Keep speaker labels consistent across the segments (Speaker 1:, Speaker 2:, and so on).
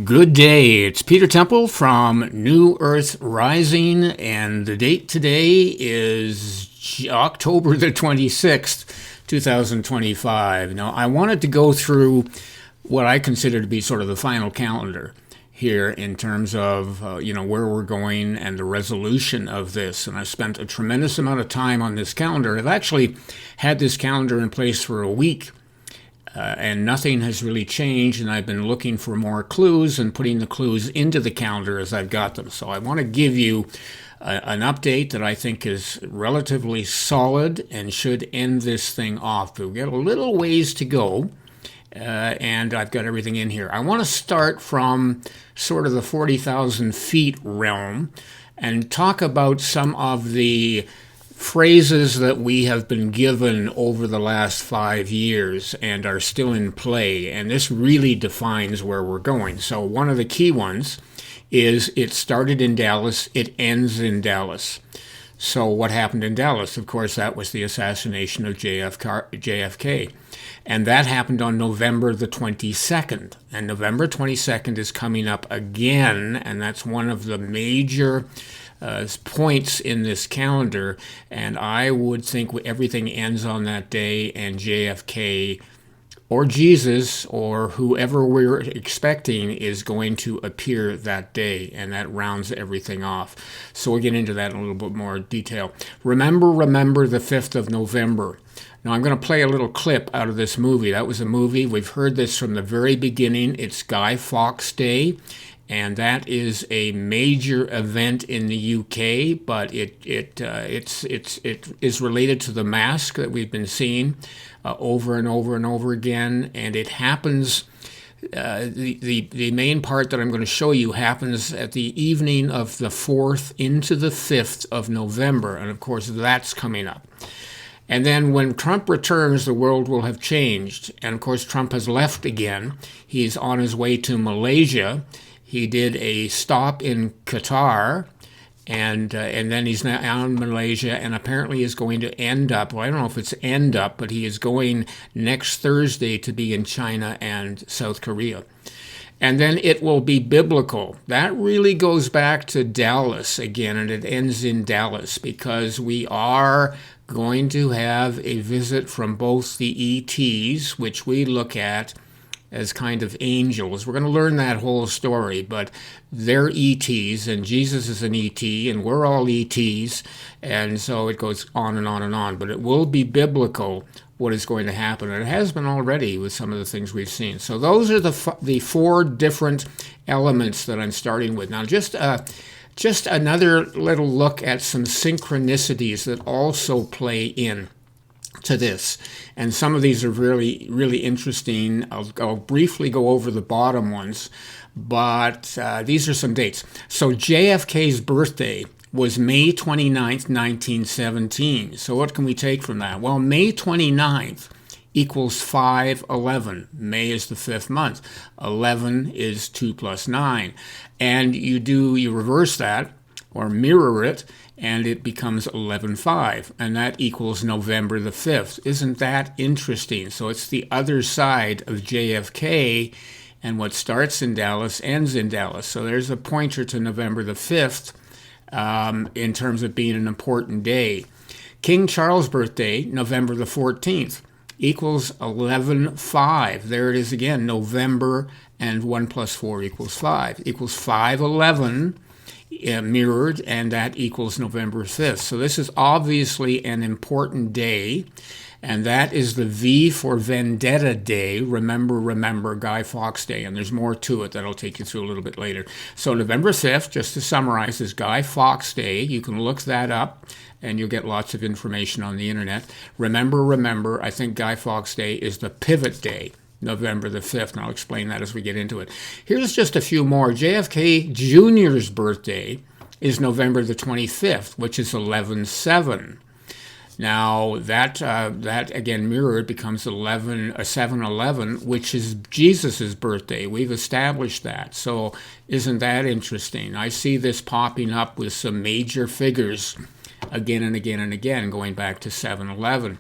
Speaker 1: Good day. It's Peter Temple from New Earth Rising, and the date today is October the 26th, 2025. Now, I wanted to go through what I consider to be sort of the final calendar here in terms of, where we're going and the resolution of this. And I've spent a tremendous amount of time on this calendar. I've actually had this calendar in place for a week. And nothing has really changed, and I've been looking for more clues and putting the clues into the calendar as I've got them. So I want to give you an update that I think is relatively solid and should end this thing off. We've got a little ways to go, and I've got everything in here. I want to start from sort of the 40,000 feet realm and talk about some of the phrases that we have been given over the last 5 years and are still in play, and this really defines where we're going. So one of the key ones is it started in Dallas, it ends in Dallas. So what happened in Dallas? Of course, that was the assassination of JFK. And that happened on November the 22nd. And November 22nd is coming up again, and that's one of the major points in this calendar, and I would think everything ends on that day, and JFK or Jesus or whoever we're expecting is going to appear that day, and that rounds everything off. So we'll get into that in a little bit more detail. Remember the 5th of November. Now I'm going to play a little clip out of this movie. That was a movie. We've heard this from the very beginning. It's Guy Fawkes Day. And that is a major event in the UK, but it is related to the mask that we've been seeing over and over and over again, and it happens. The main part that I'm going to show you happens at the evening of the 4th into the 5th of November, and of course that's coming up. And then when Trump returns, the world will have changed, and of course Trump has left again. He's on his way to Malaysia. He did a stop in Qatar, and then he's now in Malaysia, and apparently is going to end up, well, I don't know if it's end up, but he is going next Thursday to be in China and South Korea. And then it will be biblical. That really goes back to Dallas again, and it ends in Dallas because we are going to have a visit from both the ETs, which we look at as kind of angels. We're going to learn that whole story, but they're ETs, and Jesus is an ET, and we're all ETs, and so it goes on and on and on. But it will be biblical what is going to happen, and it has been already with some of the things we've seen. So those are the four different elements that I'm starting with. Now, just another little look at some synchronicities that also play in to this, and some of these are really, really interesting. I'll briefly go over the bottom ones, but these are some dates. So JFK's birthday was May 29th, 1917. So what can we take from that? Well, May 29th equals 5/11. May is the 5th month. 11 is 2 plus 9. And you reverse that or mirror it, and it becomes 11/5, and that equals November the 5th. Isn't that interesting? So it's the other side of JFK, and what starts in Dallas ends in Dallas. So there's a pointer to November the 5th in terms of being an important day. King Charles' birthday, November the 14th, equals 11/5. There it is again, November, and 1 plus 4 equals 5. Equals 5/11. Mirrored, and that equals November 5th. So this is obviously an important day, and that is the V for Vendetta Day. Remember Guy Fawkes Day, and there's more to it that I'll take you through a little bit later. So November 5th, just to summarize, is Guy Fawkes Day. You can look that up, and you'll get lots of information on the internet. Remember, I think Guy Fawkes Day is the pivot day. November the 5th, and I'll explain that as we get into it. Here's just a few more. JFK Jr.'s birthday is November the 25th, which is 11/7. Now, that again mirrored becomes 7/11, which is Jesus' birthday. We've established that. So isn't that interesting? I see this popping up with some major figures again and again and again, going back to 7/11.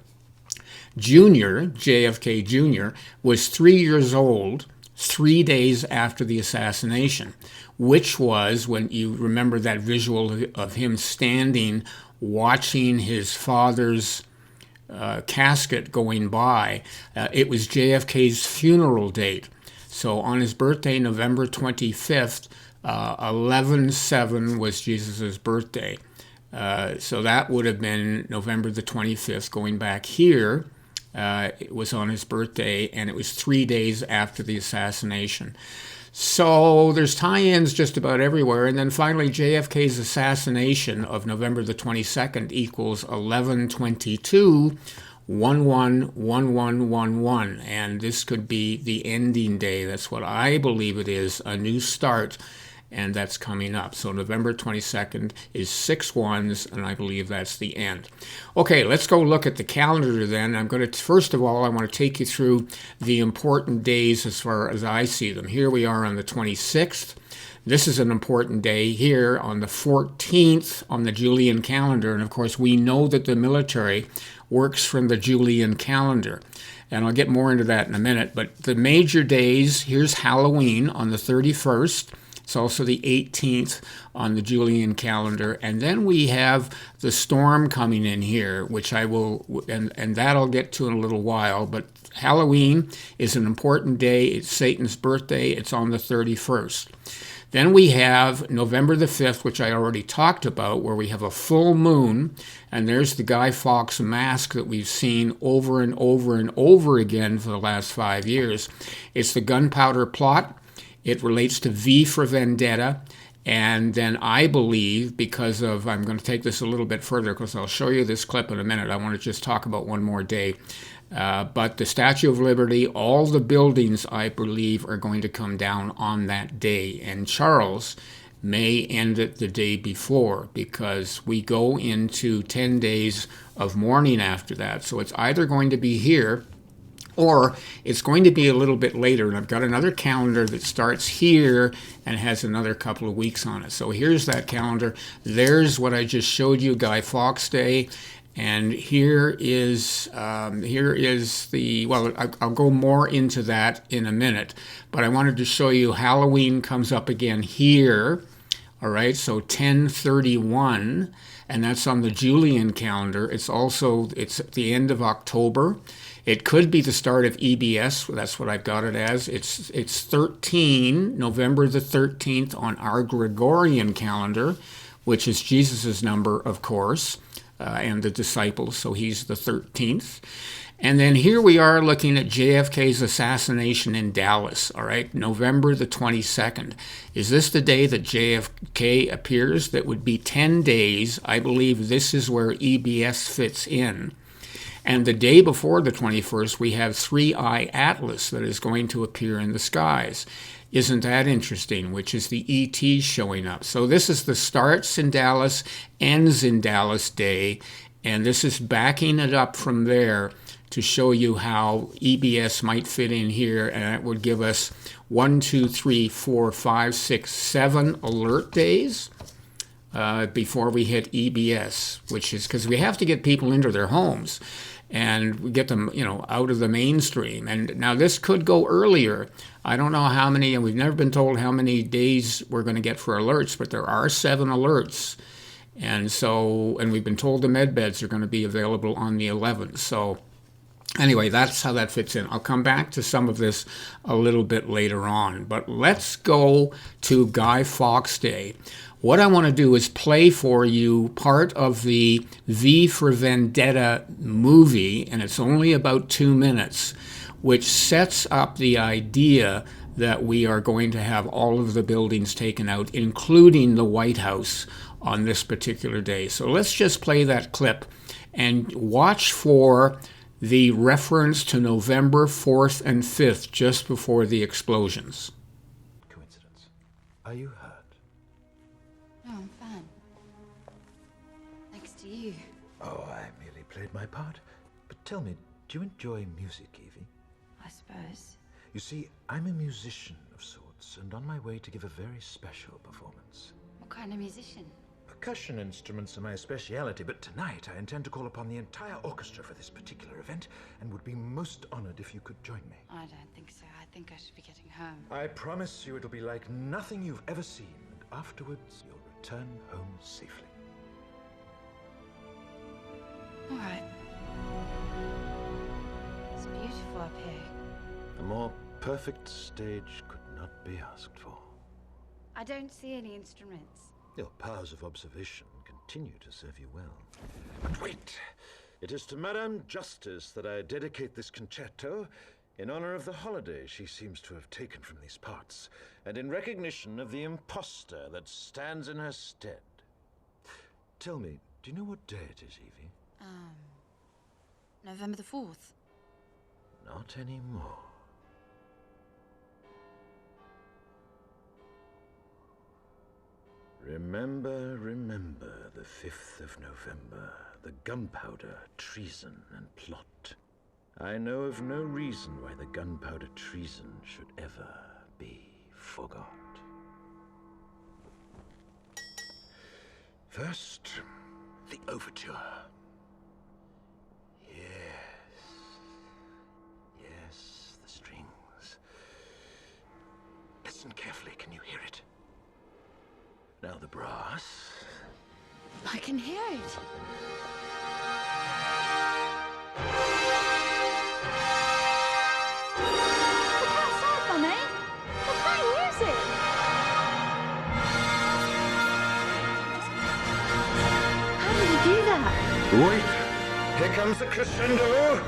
Speaker 1: JFK Jr., was 3 years old 3 days after the assassination, which was when you remember that visual of him standing watching his father's casket going by. It was JFK's funeral date. So on his birthday, November 25th, 11/7 was Jesus' birthday. So that would have been November the 25th. Going back here, it was on his birthday, and it was 3 days after the assassination. So there's tie-ins just about everywhere. And then finally, JFK's assassination of November the 22nd equals 11/22/11/1111. And this could be the ending day. That's what I believe it is, a new start. And that's coming up. So November 22nd is 6 ones, and I believe that's the end. Okay, let's go look at the calendar then. I'm going to, first of all, I want to take you through the important days as far as I see them. Here we are on the 26th. This is an important day here on the 14th on the Julian calendar. And of course, we know that the military works from the Julian calendar. And I'll get more into that in a minute. But the major days, here's Halloween on the 31st. It's also the 18th on the Julian calendar. And then we have the storm coming in here, which I will, and that I'll get to in a little while. But Halloween is an important day. It's Satan's birthday. It's on the 31st. Then we have November the 5th, which I already talked about, where we have a full moon. And there's the Guy Fawkes mask that we've seen over and over and over again for the last 5 years. It's the gunpowder plot. It relates to V for Vendetta, and then I believe, because of, I'm going to take this a little bit further because I'll show you this clip in a minute. I want to just talk about one more day. But the Statue of Liberty, all the buildings, I believe, are going to come down on that day. And Charles may end it the day before because we go into 10 days of mourning after that. So it's either going to be here or it's going to be a little bit later. And I've got another calendar that starts here and has another couple of weeks on it. So here's that calendar. There's what I just showed you, Guy Fawkes Day. And here is the, well, I'll go more into that in a minute. But I wanted to show you Halloween comes up again here. All right, so 10/31, and that's on the Julian calendar. It's at the end of October. It could be the start of EBS. That's what I've got it as. It's 13, November the 13th on our Gregorian calendar, which is Jesus's number, of course, and the disciples. So he's the 13th. And then here we are looking at JFK's assassination in Dallas, all right, November the 22nd. Is this the day that JFK appears? That would be 10 days. I believe this is where EBS fits in. And the day before the 21st, we have 3-Eye Atlas that is going to appear in the skies. Isn't that interesting? Which is the ET showing up. So this is the starts in Dallas, ends in Dallas day, and this is backing it up from there to show you how EBS might fit in here, and that would give us 1, 2, 3, 4, 5, 6, 7 alert days before we hit EBS, which is because we have to get people into their homes and we get them, out of the mainstream. And now this could go earlier. I don't know how many, and we've never been told how many days we're going to get for alerts, but there are 7 alerts. And we've been told the med beds are going to be available on the 11th. So anyway, that's how that fits in. I'll come back to some of this a little bit later on. But let's go to Guy Fawkes Day. What I want to do is play for you part of the V for Vendetta movie, and it's only about 2 minutes, which sets up the idea that we are going to have all of the buildings taken out, including the White House, on this particular day. So let's just play that clip and watch for the reference to November 4th and 5th, just before the explosions.
Speaker 2: Coincidence. Are you hurt?
Speaker 3: No, I'm fine. Thanks to you.
Speaker 2: Oh, I merely played my part. But tell me, do you enjoy music, Evie?
Speaker 3: I suppose.
Speaker 2: You see, I'm a musician of sorts, and on my way to give a very special performance.
Speaker 3: What kind of musician?
Speaker 2: A percussion instruments are my speciality, but tonight I intend to call upon the entire orchestra for this particular event and would be most honored if you could join me.
Speaker 3: I don't think so. I think I should be getting home.
Speaker 2: I promise you it'll be like nothing you've ever seen, and afterwards you'll return home safely.
Speaker 3: All right. It's beautiful up here.
Speaker 2: A more perfect stage could not be asked for.
Speaker 3: I don't see any instruments.
Speaker 2: Your powers of observation continue to serve you well. But wait! It is to Madame Justice that I dedicate this concerto in honor of the holiday she seems to have taken from these parts, and in recognition of the impostor that stands in her stead. Tell me, do you know what day it is, Evie?
Speaker 3: November the 4th.
Speaker 2: Not anymore. Remember the 5th of November, the gunpowder, treason, and plot. I know of no reason why the gunpowder treason should ever be forgot. First, the overture. Yes, the strings. Listen carefully, can you hear it? Now the brass.
Speaker 3: I can hear it. Look outside, Mummy. They're playing music. How did you do that?
Speaker 2: Wait! Here comes the crescendo!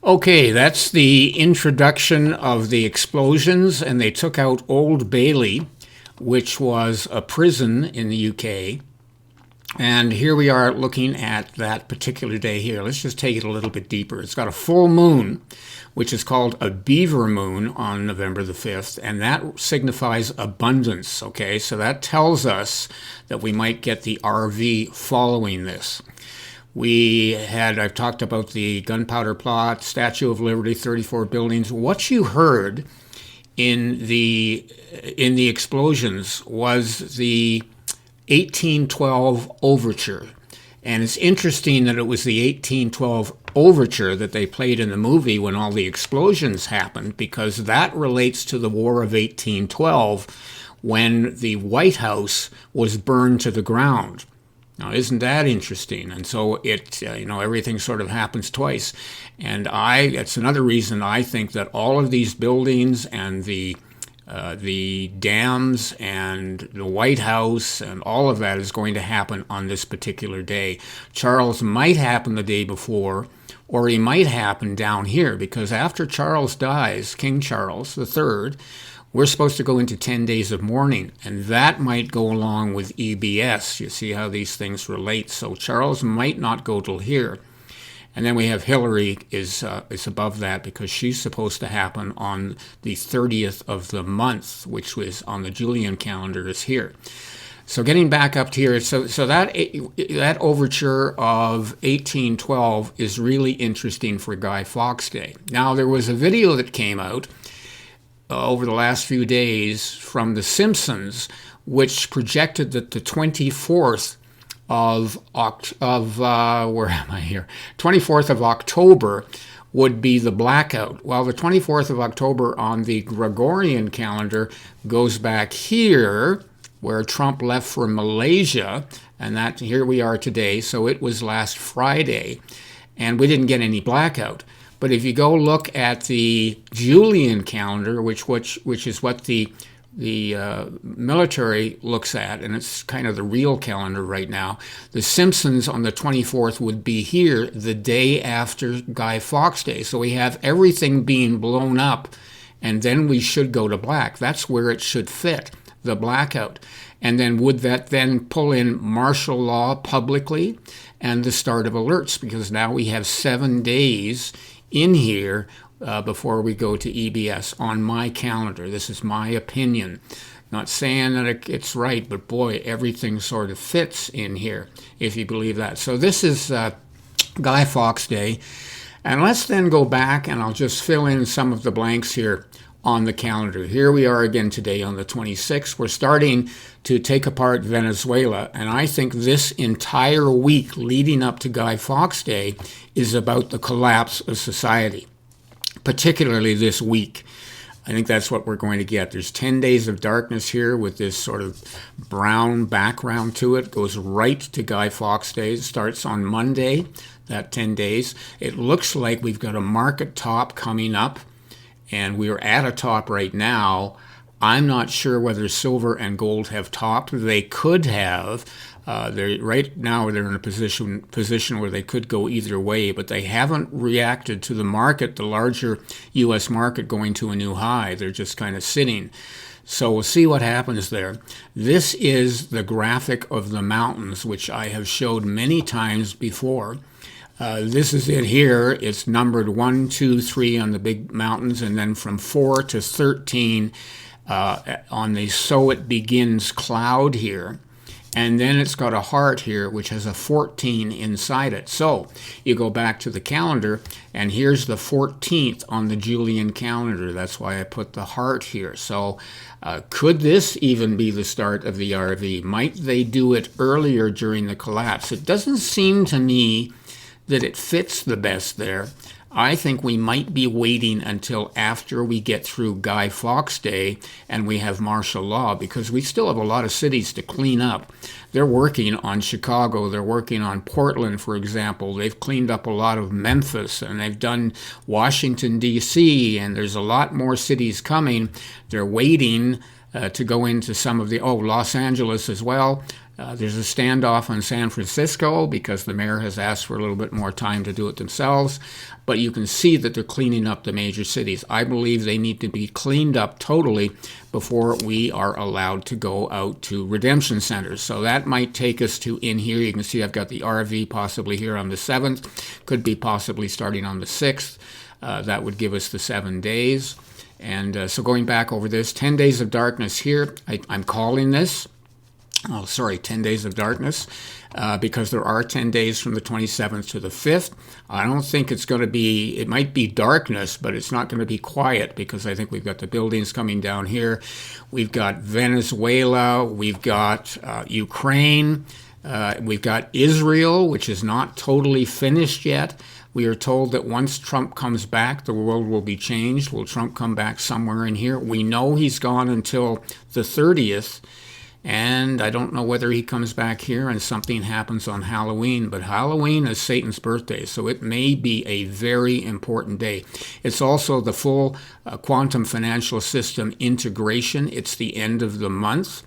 Speaker 1: Okay, that's the introduction of the explosions, and they took out Old Bailey, which was a prison in the UK. And here we are looking at that particular day here. Let's just take it a little bit deeper. It's got a full moon, which is called a beaver moon on November the 5th, and that signifies abundance, okay? So that tells us that we might get the RV following this. I've talked about the gunpowder plot, Statue of Liberty, 34 buildings. What you heard in the explosions was the 1812 overture. And it's interesting that it was the 1812 overture that they played in the movie when all the explosions happened, because that relates to the War of 1812 when the White House was burned to the ground. Now, isn't that interesting? And so everything sort of happens twice. And that's another reason I think that all of these buildings and the dams and the White House and all of that is going to happen on this particular day. Charles might happen the day before, or he might happen down here, because after Charles dies, King Charles III, we're supposed to go into 10 days of mourning, and that might go along with EBS. You see how these things relate. So Charles might not go till here. And then we have Hillary is above that, because she's supposed to happen on the 30th of the month, which was on the Julian calendar is here. So getting back up to here, so that overture of 1812 is really interesting for Guy Fawkes Day. Now, there was a video that came out over the last few days from The Simpsons, which projected that the 24th of 24th of October would be the blackout. Well, the 24th of October on the Gregorian calendar goes back here, where Trump left for Malaysia, and that here we are today. So it was last Friday, and we didn't get any blackout. But if you go look at the Julian calendar, which is what the military looks at, and it's kind of the real calendar right now, The Simpsons on the 24th would be here the day after Guy Fawkes Day. So we have everything being blown up, and then we should go to black. That's where it should fit, the blackout. And then would that then pull in martial law publicly and the start of alerts? Because now we have 7 days in here before we go to EBS on my calendar. This is my opinion. Not saying that it's right, but boy, everything sort of fits in here, if you believe that. So this is Guy Fawkes Day. And let's then go back, and I'll just fill in some of the blanks here on the calendar. Here we are again today on the 26th. We're starting to take apart Venezuela, and I think this entire week leading up to Guy Fawkes Day is about the collapse of society, particularly this week. I think that's what we're going to get. There's 10 days of darkness here with this sort of brown background to it. Goes right to Guy Fawkes Day. It starts on Monday, that 10 days. It looks like we've got a market top coming up, and we're at a top right now. I'm not sure whether silver and gold have topped. They could have. Right now they're in a position where they could go either way, but they haven't reacted to the market, the larger U.S. market going to a new high. They're just kind of sitting. So we'll see what happens there. This is the graphic of the mountains, which I have showed many times before. This is it here. It's numbered 1, 2, 3 on the big mountains, and then from 4 to 13 on the So It Begins cloud here. And then it's got a heart here, which has a 14 inside it. So you go back to the calendar, and here's the 14th on the Julian calendar. That's why I put the heart here. So could this even be the start of the RV? Might they do it earlier during the collapse? It doesn't seem to me that it fits the best there. I think we might be waiting until after we get through Guy Fawkes Day and we have martial law, because we still have a lot of cities to clean up. They're working on Chicago. They're working on Portland, for example. They've cleaned up a lot of Memphis, and they've done Washington, D.C., and there's a lot more cities coming. They're waiting to go into some of the, Los Angeles as well. There's a standoff on San Francisco because the mayor has asked for a little bit more time to do it themselves. But you can see that they're cleaning up the major cities. I believe they need to be cleaned up totally before we are allowed to go out to redemption centers. So that might take us to in here. You can see I've got the RV possibly here on the 7th. Could be possibly starting on the 6th. That would give us the 7 days. And so going back over this, 10 days of darkness here. I'm calling this. 10 days of darkness, because there are 10 days from the 27th to the 5th. I don't think it's going to be, it might be darkness, but it's not going to be quiet, because I think we've got the buildings coming down here. We've got Venezuela, we've got Ukraine, we've got Israel, which is not totally finished yet. We are told that once Trump comes back, the world will be changed. Will Trump come back somewhere in here? We know he's gone until the 30th. And I don't know whether he comes back here and something happens on Halloween, but Halloween is Satan's birthday, so it may be a very important day. It's also the full quantum financial system integration. It's the end of the month.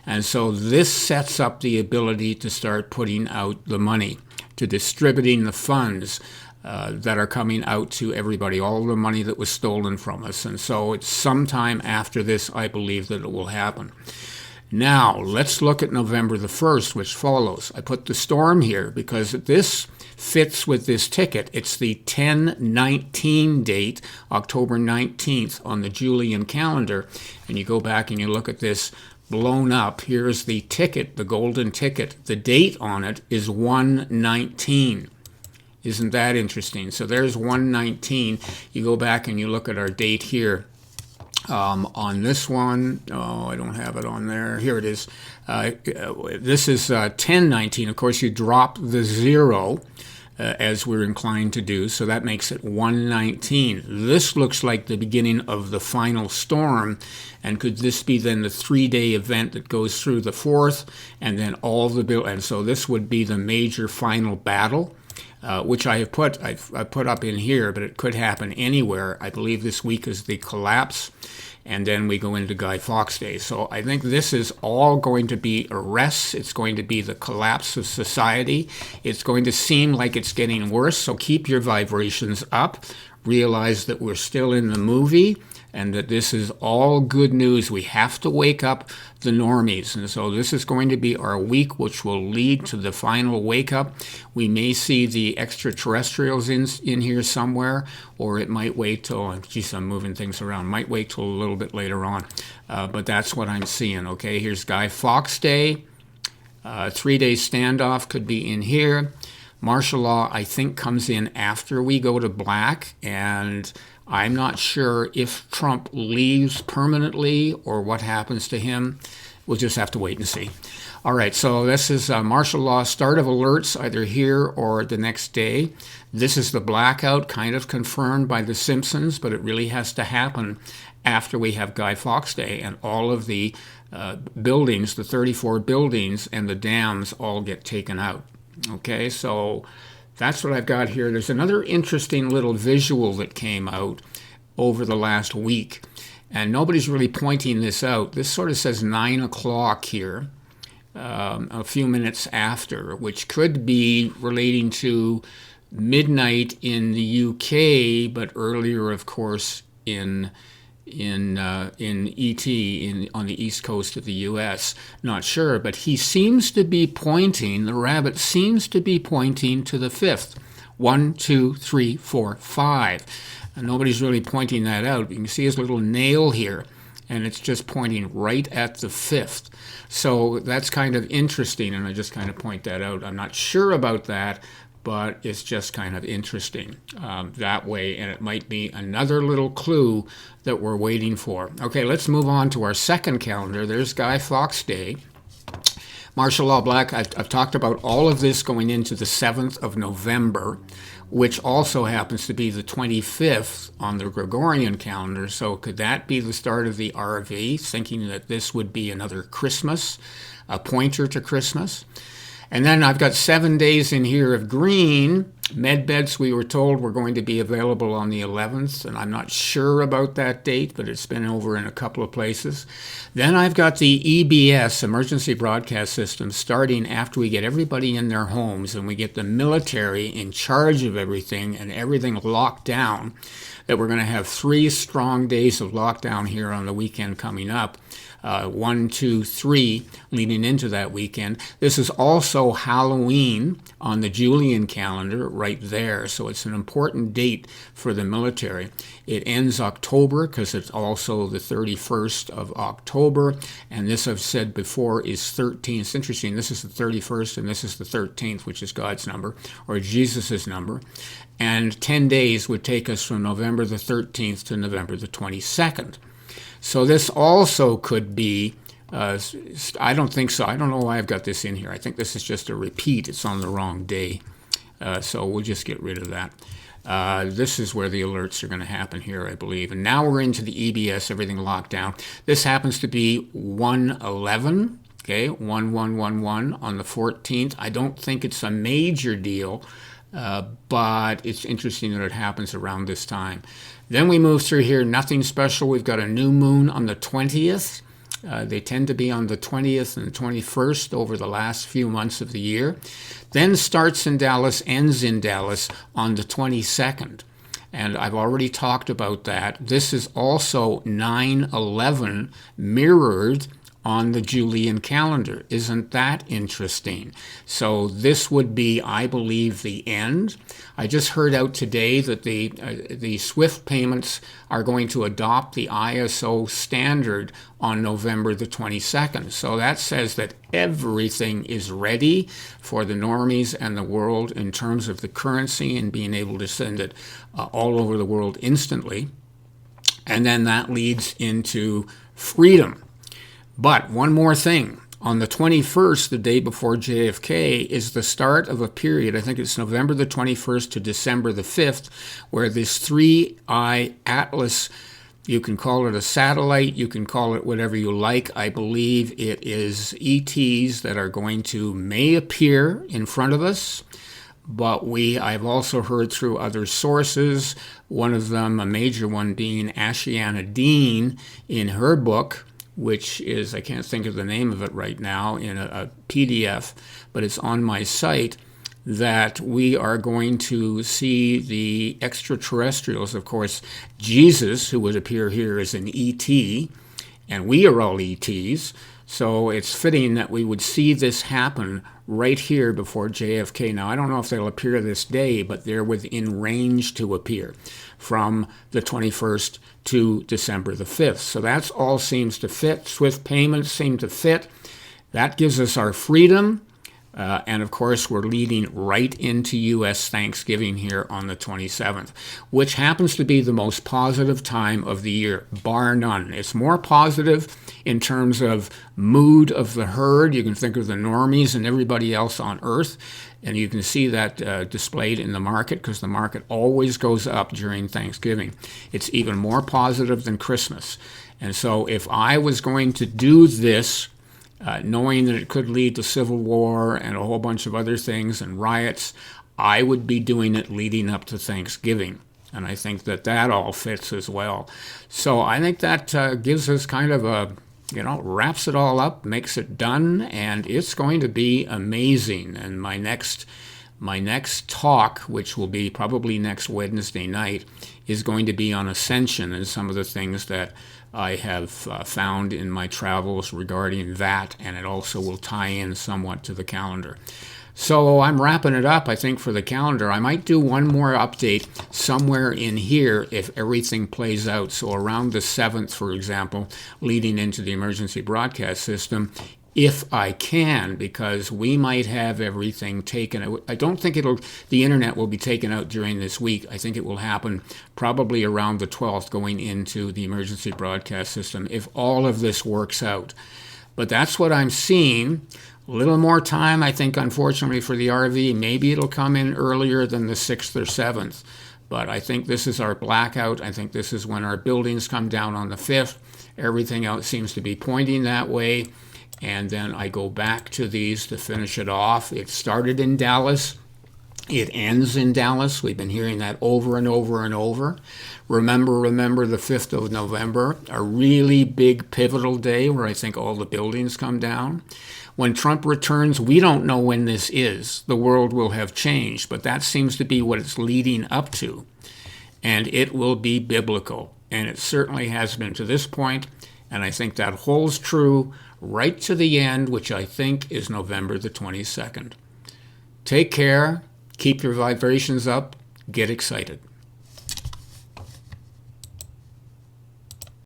Speaker 1: And so this sets up the ability to start putting out the money, to distributing the funds that are coming out to everybody, all the money that was stolen from us. And so it's sometime after this, I believe, that it will happen. Now, let's look at November the 1st, which follows. I put the storm here because this fits with this ticket. It's the 10/19 date, October 19th on the Julian calendar. And you go back and you look at this blown up. Here's the ticket, the golden ticket. The date on it is 1/19. Isn't that interesting? So there's 1/19. You go back and you look at our date here. On this one, I don't have it on there. Here it is. This is 10/19. Of course, you drop the 0 as we're inclined to do, so that makes it 1/19. This looks like the beginning of the final storm, and could this be then the 3-day event that goes through the 4th, and then all the and so this would be the major final battle. Which I've put up in here, but it could happen anywhere. I believe this week is the collapse, and then we go into Guy Fawkes Day. So I think this is all going to be arrests. It's going to be the collapse of society. It's going to seem like it's getting worse, so keep your vibrations up. Realize that we're still in the movie, and that this is all good news. We have to wake up the normies. And so this is going to be our week, which will lead to the final wake up. We may see the extraterrestrials in here somewhere, or it might wait till, geez, I'm moving things around, might wait till a little bit later on. But that's what I'm seeing. Okay, here's Guy Fawkes Day. 3-day standoff could be in here. Martial law, I think, comes in after we go to black, and I'm not sure if Trump leaves permanently or what happens to him. We'll just have to wait and see. All right, so this is martial law, start of alerts, either here or the next day. This is the blackout, kind of confirmed by The Simpsons, but it really has to happen after we have Guy Fawkes Day, and all of the buildings, the 34 buildings and the dams all get taken out. Okay, so that's what I've got here. There's another interesting little visual that came out over the last week, and nobody's really pointing this out. This sort of says 9 o'clock here, a few minutes after, which could be relating to midnight in the UK, but earlier, of course, in ET on the east coast of the U.S. Not sure, but he seems to be pointing. The rabbit seems to be pointing to the 5th. 1, 2, 3, 4, 5. And nobody's really pointing that out. You can see his little nail here, and it's just pointing right at the 5th. So that's kind of interesting, and I just kind of point that out. I'm not sure about that, but it's just kind of interesting that way, and it might be another little clue that we're waiting for. Okay, let's move on to our second calendar. There's Guy Fawkes Day. Martial law black, I've talked about all of this going into the 7th of November, which also happens to be the 25th on the Gregorian calendar. So could that be the start of the RV, thinking that this would be another Christmas, a pointer to Christmas? And then I've got 7 days in here of green. Med beds, we were told, were going to be available on the 11th, and I'm not sure about that date, but it's been over in a couple of places. Then I've got the EBS, Emergency Broadcast System, starting after we get everybody in their homes and we get the military in charge of everything and everything locked down, that we're going to have 3 strong days of lockdown here on the weekend coming up. 1, 2, 3 leading into that weekend. This is also Halloween on the Julian calendar right there, so it's an important date for the military. It ends October because it's also the 31st of October, and this I've said before is 13. It's interesting, this is the 31st and this is the 13th, which is God's number, or Jesus's number, and 10 days would take us from November the 13th to November the 22nd. So this also could be, I don't think so. I don't know why I've got this in here. I think this is just a repeat. It's on the wrong day. So we'll just get rid of that. This is where the alerts are going to happen here, I believe. And now we're into the EBS, everything locked down. This happens to be 1/11, okay, 1111 on the 14th. I don't think it's a major deal, but it's interesting that it happens around this time. Then we move through here, nothing special. We've got a new moon on the 20th. They tend to be on the 20th and the 21st over the last few months of the year. Then starts in Dallas, ends in Dallas on the 22nd. And I've already talked about that. This is also 9/11 mirrored on the Julian calendar. Isn't that interesting? So this would be, I believe, the end. I just heard out today that the SWIFT payments are going to adopt the ISO standard on November the 22nd. So that says that everything is ready for the normies and the world in terms of the currency and being able to send it all over the world instantly. And then that leads into freedom. But one more thing. On the 21st, the day before JFK, is the start of a period, I think it's November the 21st to December the 5th, where this 3-eye atlas, you can call it a satellite, you can call it whatever you like. I believe it is ETs that are going to may appear in front of us. But I've also heard through other sources, one of them, a major one, being Ashiana Dean in her book, which is, I can't think of the name of it right now, in a PDF, but it's on my site, that we are going to see the extraterrestrials. Of course, Jesus, who would appear here, is an ET, and we are all ETs. So it's fitting that we would see this happen right here before JFK. Now, I don't know if they'll appear this day, but they're within range to appear from the 21st to December the 5th. So that's all seems to fit. Swift payments seem to fit. That gives us our freedom. And of course, we're leading right into U.S. Thanksgiving here on the 27th, which happens to be the most positive time of the year, bar none. It's more positive in terms of mood of the herd. You can think of the normies and everybody else on Earth, and you can see that displayed in the market, because the market always goes up during Thanksgiving. It's even more positive than Christmas. And so if I was going to do this, knowing that it could lead to civil war and a whole bunch of other things and riots, I would be doing it leading up to Thanksgiving. And I think that that all fits as well. So I think that gives us kind of a, wraps it all up, makes it done, and it's going to be amazing. And my next talk, which will be probably next Wednesday night, is going to be on ascension and some of the things that I have found in my travels regarding that, and it also will tie in somewhat to the calendar. So I'm wrapping it up, I think, for the calendar. I might do one more update somewhere in here if everything plays out. So around the 7th, for example, leading into the emergency broadcast system, if I can, because we might have everything taken out. I don't think the internet will be taken out during this week. I think it will happen probably around the 12th going into the emergency broadcast system if all of this works out. But that's what I'm seeing. A little more time, I think, unfortunately, for the RV. Maybe it'll come in earlier than the 6th or 7th. But I think this is our blackout. I think this is when our buildings come down on the 5th. Everything else seems to be pointing that way. And then I go back to these to finish it off. It started in Dallas. It ends in Dallas. We've been hearing that over and over and over. Remember the 5th of November, a really big pivotal day where I think all the buildings come down. When Trump returns, we don't know when this is. The world will have changed, but that seems to be what it's leading up to. And it will be biblical. And it certainly has been to this point. And I think that holds true right to the end, which I think is November the 22nd. Take care. Keep your vibrations up. Get excited.